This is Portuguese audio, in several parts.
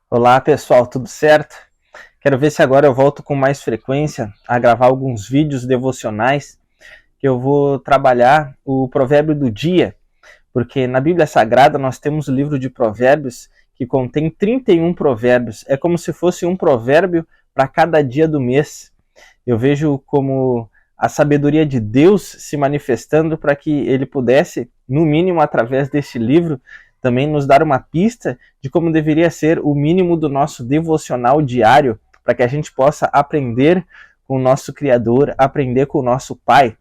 Olá pessoal, tudo certo? Quero ver se agora eu volto com mais frequência a gravar alguns vídeos devocionais que eu vou trabalhar o provérbio do dia, porque na Bíblia Sagrada nós temos o livro de Provérbios que contém 31 provérbios. É como se fosse um provérbio para cada dia do mês. Eu vejo como a sabedoria de Deus se manifestando para que ele pudesse, no mínimo através deste livro, também nos dar uma pista de como deveria ser o mínimo do nosso devocional diário, para que a gente possa aprender com o nosso Criador, aprender com o nosso Pai.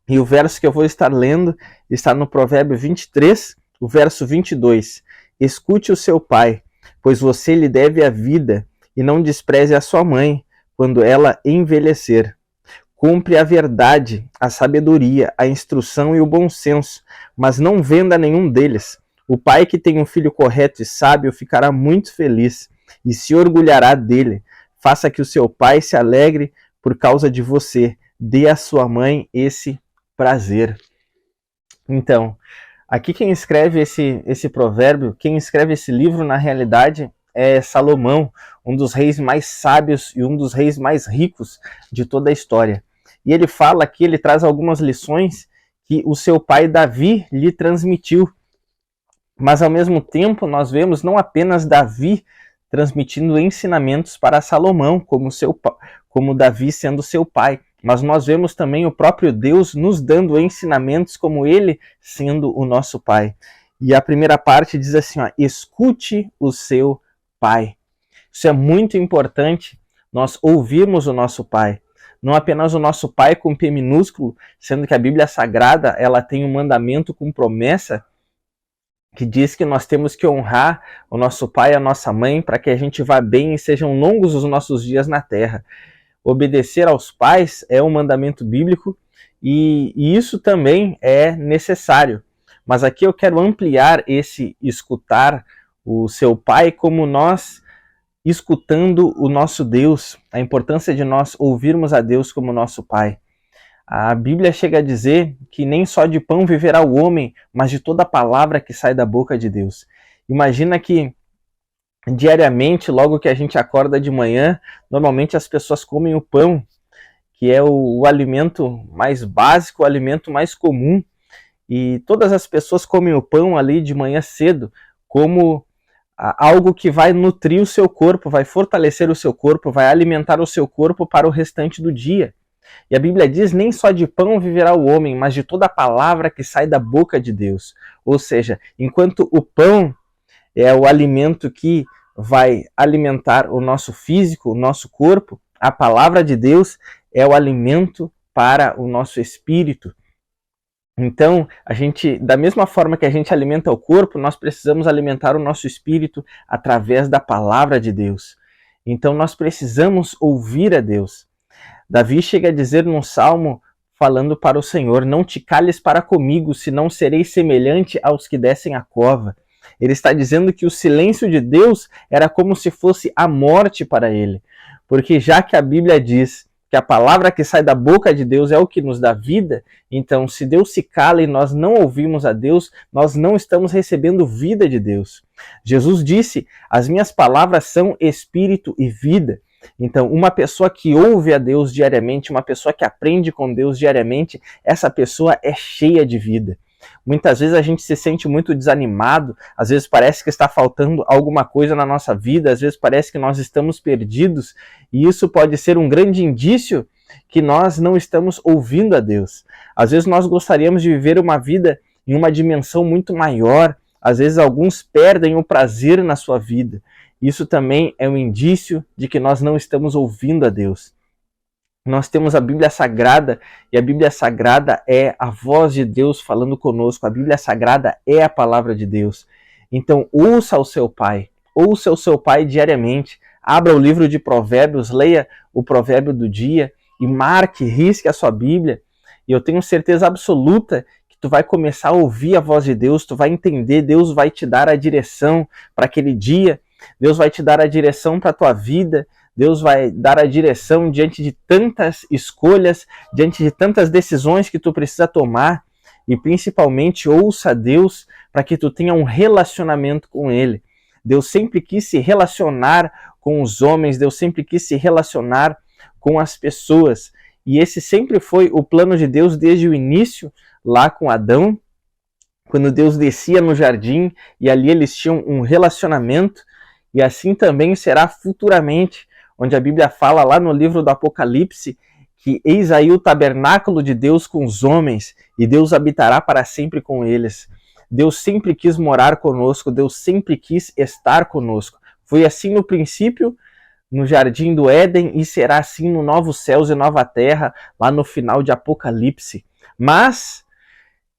E o verso que eu vou estar lendo está no Provérbio 23, o verso 22. Escute o seu pai, pois você lhe deve a vida, e não despreze a sua mãe quando ela envelhecer. Cumpre a verdade, a sabedoria, a instrução e o bom senso, mas não venda nenhum deles. O pai que tem um filho correto e sábio ficará muito feliz e se orgulhará dele. Faça que o seu pai se alegre por causa de você. Dê à sua mãe esse prazer. Então, aqui quem escreve esse provérbio, quem escreve esse livro, na realidade, é Salomão, um dos reis mais sábios e um dos reis mais ricos de toda a história. E ele fala aqui, ele traz algumas lições que o seu pai Davi lhe transmitiu. Mas ao mesmo tempo nós vemos não apenas Davi transmitindo ensinamentos para Salomão, como Davi sendo seu pai, mas nós vemos também o próprio Deus nos dando ensinamentos como ele sendo o nosso pai. E a primeira parte diz assim, ó, escute o seu pai. Isso é muito importante, nós ouvirmos o nosso pai. Não apenas o nosso pai com P minúsculo, sendo que a Bíblia Sagrada ela tem um mandamento com promessa, que diz que nós temos que honrar o nosso pai e a nossa mãe para que a gente vá bem e sejam longos os nossos dias na terra. Obedecer aos pais é um mandamento bíblico e isso também é necessário. Mas aqui eu quero ampliar esse escutar o seu pai como nós escutando o nosso Deus, a importância de nós ouvirmos a Deus como nosso pai. A Bíblia chega a dizer que nem só de pão viverá o homem, mas de toda palavra que sai da boca de Deus. Imagina que diariamente, logo que a gente acorda de manhã, normalmente as pessoas comem o pão, que é o alimento mais básico, o alimento mais comum. E todas as pessoas comem o pão ali de manhã cedo, como algo que vai nutrir o seu corpo, vai fortalecer o seu corpo, vai alimentar o seu corpo para o restante do dia. E a Bíblia diz, nem só de pão viverá o homem, mas de toda a palavra que sai da boca de Deus. Ou seja, enquanto o pão é o alimento que vai alimentar o nosso físico, o nosso corpo, a palavra de Deus é o alimento para o nosso espírito. Então, da mesma forma que a gente alimenta o corpo, nós precisamos alimentar o nosso espírito através da palavra de Deus. Então, nós precisamos ouvir a Deus. Davi chega a dizer num salmo, falando para o Senhor, não te cales para comigo, senão serei semelhante aos que descem a cova. Ele está dizendo que o silêncio de Deus era como se fosse a morte para ele. Porque já que a Bíblia diz que a palavra que sai da boca de Deus é o que nos dá vida, então se Deus se cala e nós não ouvimos a Deus, nós não estamos recebendo vida de Deus. Jesus disse, as minhas palavras são espírito e vida. Então, uma pessoa que ouve a Deus diariamente, uma pessoa que aprende com Deus diariamente, essa pessoa é cheia de vida. Muitas vezes a gente se sente muito desanimado, às vezes parece que está faltando alguma coisa na nossa vida, às vezes parece que nós estamos perdidos, e isso pode ser um grande indício que nós não estamos ouvindo a Deus. Às vezes nós gostaríamos de viver uma vida em uma dimensão muito maior, às vezes alguns perdem o prazer na sua vida. Isso também é um indício de que nós não estamos ouvindo a Deus. Nós temos a Bíblia Sagrada, e a Bíblia Sagrada é a voz de Deus falando conosco. A Bíblia Sagrada é a palavra de Deus. Então, ouça o seu pai diariamente. Abra o livro de Provérbios, leia o provérbio do dia e risque a sua Bíblia. E eu tenho certeza absoluta que tu vai começar a ouvir a voz de Deus, tu vai entender, Deus vai te dar a direção para aquele dia, Deus vai te dar a direção para a tua vida, Deus vai dar a direção diante de tantas escolhas, diante de tantas decisões que tu precisa tomar. E principalmente ouça Deus para que tu tenha um relacionamento com Ele. Deus sempre quis se relacionar com os homens, Deus sempre quis se relacionar com as pessoas. E esse sempre foi o plano de Deus desde o início, lá com Adão, quando Deus descia no jardim e ali eles tinham um relacionamento, e assim também será futuramente, onde a Bíblia fala lá no livro do Apocalipse que eis aí o tabernáculo de Deus com os homens, e Deus habitará para sempre com eles. Deus sempre quis morar conosco, Deus sempre quis estar conosco. Foi assim no princípio, no jardim do Éden, e será assim no novos céus e nova terra, lá no final de Apocalipse. Mas,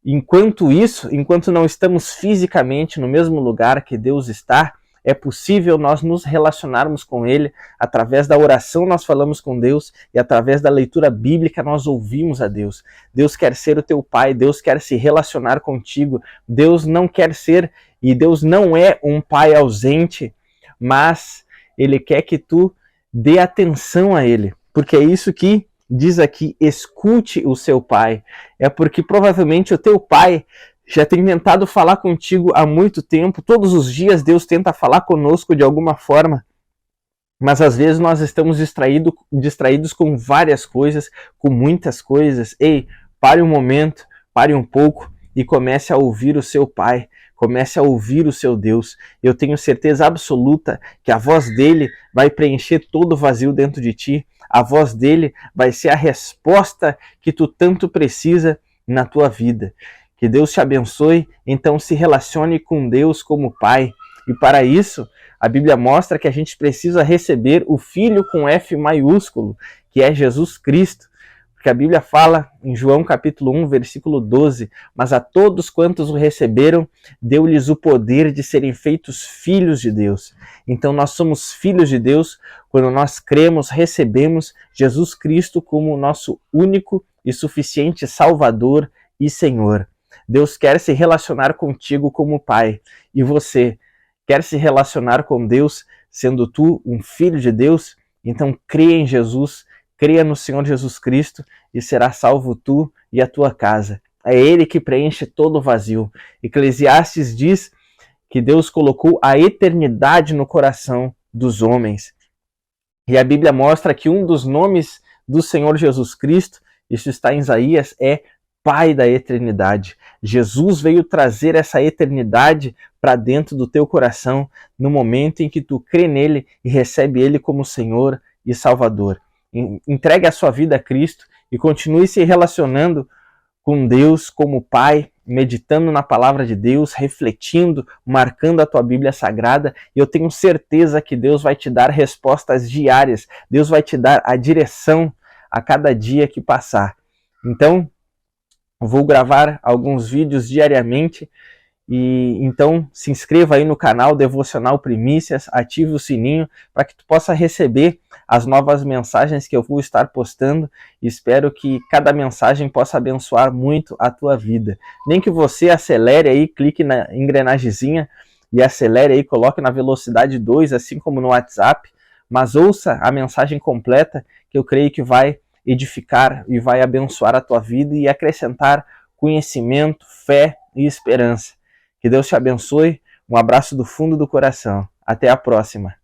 enquanto isso, enquanto não estamos fisicamente no mesmo lugar que Deus está, é possível nós nos relacionarmos com Ele. Através da oração nós falamos com Deus e através da leitura bíblica nós ouvimos a Deus. Deus quer ser o teu Pai, Deus quer se relacionar contigo. Deus não quer ser, e Deus não é um Pai ausente, mas Ele quer que tu dê atenção a Ele, porque é isso que diz aqui, escute o seu Pai. É porque provavelmente o teu Pai já tem tentado falar contigo há muito tempo. Todos os dias Deus tenta falar conosco de alguma forma, mas às vezes nós estamos distraídos com várias coisas, com muitas coisas. Ei, pare um momento, pare um pouco e comece a ouvir o seu Pai, comece a ouvir o seu Deus. Eu tenho certeza absoluta que a voz dele vai preencher todo o vazio dentro de ti. A voz dele vai ser a resposta que tu tanto precisa na tua vida. Que Deus te abençoe, então se relacione com Deus como Pai. E para isso, a Bíblia mostra que a gente precisa receber o Filho com F maiúsculo, que é Jesus Cristo. Porque a Bíblia fala em João capítulo 1, versículo 12, mas a todos quantos o receberam, deu-lhes o poder de serem feitos filhos de Deus. Então nós somos filhos de Deus quando nós cremos, recebemos Jesus Cristo como o nosso único e suficiente Salvador e Senhor. Deus quer se relacionar contigo como Pai. E você quer se relacionar com Deus sendo tu um filho de Deus? Então creia em Jesus, creia no Senhor Jesus Cristo e será salvo tu e a tua casa. É Ele que preenche todo o vazio. Eclesiastes diz que Deus colocou a eternidade no coração dos homens. E a Bíblia mostra que um dos nomes do Senhor Jesus Cristo, isso está em Isaías, é Pai da eternidade. Jesus veio trazer essa eternidade para dentro do teu coração no momento em que tu crê nele e recebe ele como Senhor e Salvador. Entregue a sua vida a Cristo e continue se relacionando com Deus como Pai, meditando na palavra de Deus, refletindo, marcando a tua Bíblia Sagrada, e eu tenho certeza que Deus vai te dar respostas diárias, Deus vai te dar a direção a cada dia que passar. Então, vou gravar alguns vídeos diariamente, e então se inscreva aí no canal Devocional Primícias, ative o sininho para que tu possa receber as novas mensagens que eu vou estar postando. Espero que cada mensagem possa abençoar muito a tua vida. Nem que você acelere aí, clique na engrenagemzinha e acelere aí, coloque na velocidade 2, assim como no WhatsApp, mas ouça a mensagem completa, que eu creio que vai edificar e vai abençoar a tua vida e acrescentar conhecimento, fé e esperança. Que Deus te abençoe. Um abraço do fundo do coração. Até a próxima.